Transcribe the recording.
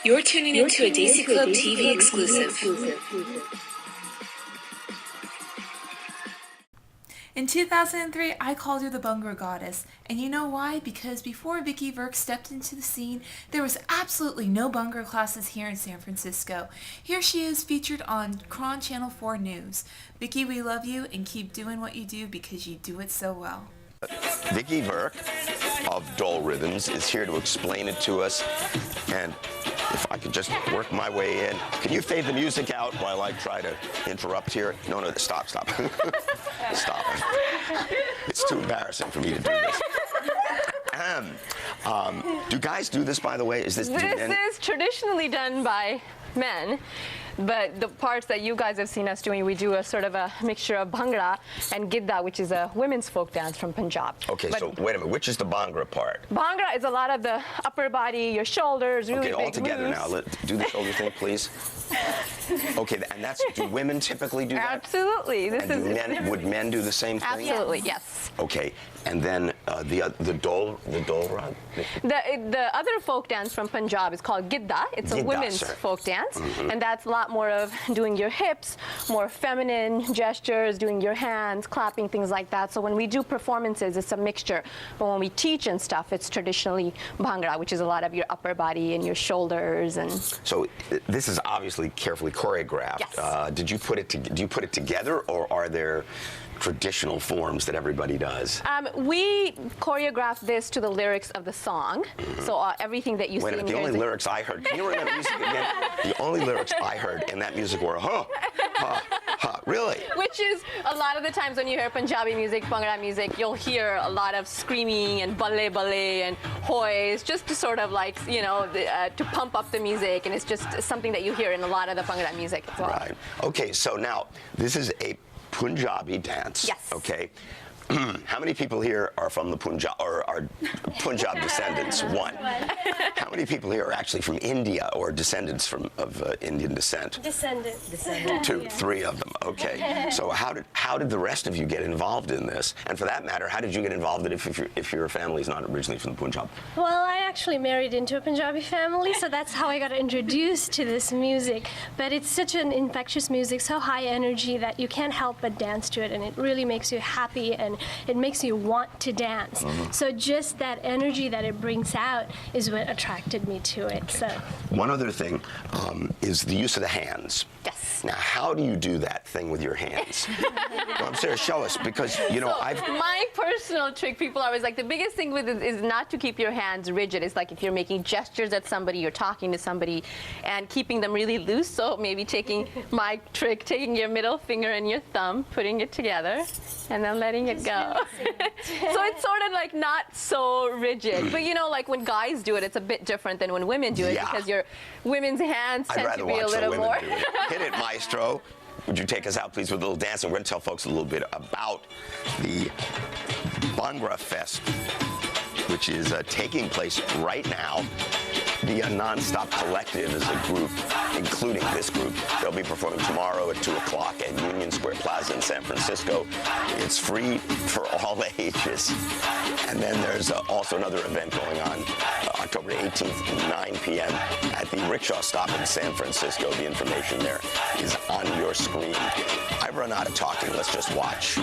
You're tuning into a Daisy Club TV exclusive. In 2003, I called her the Bhangra goddess, and you know why? Because before Vicki Virk stepped into the scene, there was absolutely no Bhangra classes here in San Francisco. Here she is featured on Cron Channel 4 News. Vicki, we love you, and keep doing what you do because you do it so well. Vicki Virk of DholRhythms is here to explain it to us, and if I could just work my way in. Can you fade the music out while I try to interrupt here? No, stop. Stop. It's too embarrassing for me to do this. Do guys do this, by the way? This is traditionally done by men, but the parts that you guys have seen us doing, we do a sort of a mixture of Bhangra and Gidda, which is a women's folk dance from Punjab. Okay, so wait a minute, which is the Bhangra part? Bhangra is a lot of the upper body, your shoulders, really big all together moves. Now. Do the shoulder thing, please. Okay, and do women typically do that? Absolutely. Would men do the same thing? Absolutely, yes. Okay, and then the Dholrhythms? The other folk dance from Punjab is called Gidda. It's a women's folk dance, and that's a lot more of doing your hips, more feminine gestures, doing your hands, clapping, things like that. So when we do performances, it's a mixture. But when we teach and stuff, it's traditionally Bhangra, which is a lot of your upper body and your shoulders. And so this is obviously carefully choreographed. Yes. Do you put it together, or are there traditional forms that everybody does? We choreograph this to the lyrics of the song. So everything that you see in the only lyrics I heard, can you run that music again? The only lyrics I heard in that music were really? Which is a lot of the times when you hear Punjabi music, Bhangra music, you'll hear a lot of screaming and balle and hoys, just to sort of like, to pump up the music, and it's just something that you hear in a lot of the Bhangra music as well. Right. Okay, so now this is a Punjabi dance. Yes. Okay. How many people here are from the Punjab, or are Punjab descendants? One. How many people here are actually from India or descendants of Indian descent? Descendants. Two, three of them. Okay. So how did the rest of you get involved in this? And for that matter, how did you get involved in it if your family is not originally from the Punjab? Well, I actually married into a Punjabi family, so that's how I got introduced to this music. But it's such an infectious music, so high energy that you can't help but dance to it, and it really makes you happy and it makes you want to dance. So just that energy that it brings out is what attracted me to it. So one other thing is the use of the hands. Yes. Now, how do you do that thing with your hands? No, I'm serious. Show us, because my personal trick, people are always like, the biggest thing with it is not to keep your hands rigid. It's like if you're making gestures at somebody, you're talking to somebody, and keeping them really loose. So maybe taking my trick, taking your middle finger and your thumb, putting it together, and then letting it go. So it's sort of like not so rigid. But like when guys do it, it's a bit different than when women do it, because your women's hands tend to be a little more. Hit it, maestro. Would you take us out, please, with a little dance? And we're going to tell folks a little bit about the Bhangra Fest, which is taking place right now. The Nonstop Collective is a group, including this group. They'll be performing tomorrow at 2 o'clock at Union Square Plaza in San Francisco. It's free for all ages. And then there's also another event going on October 18th, 9 p.m. at the Rickshaw Stop in San Francisco. The information there is on your screen. I've run out of talking. Let's just watch.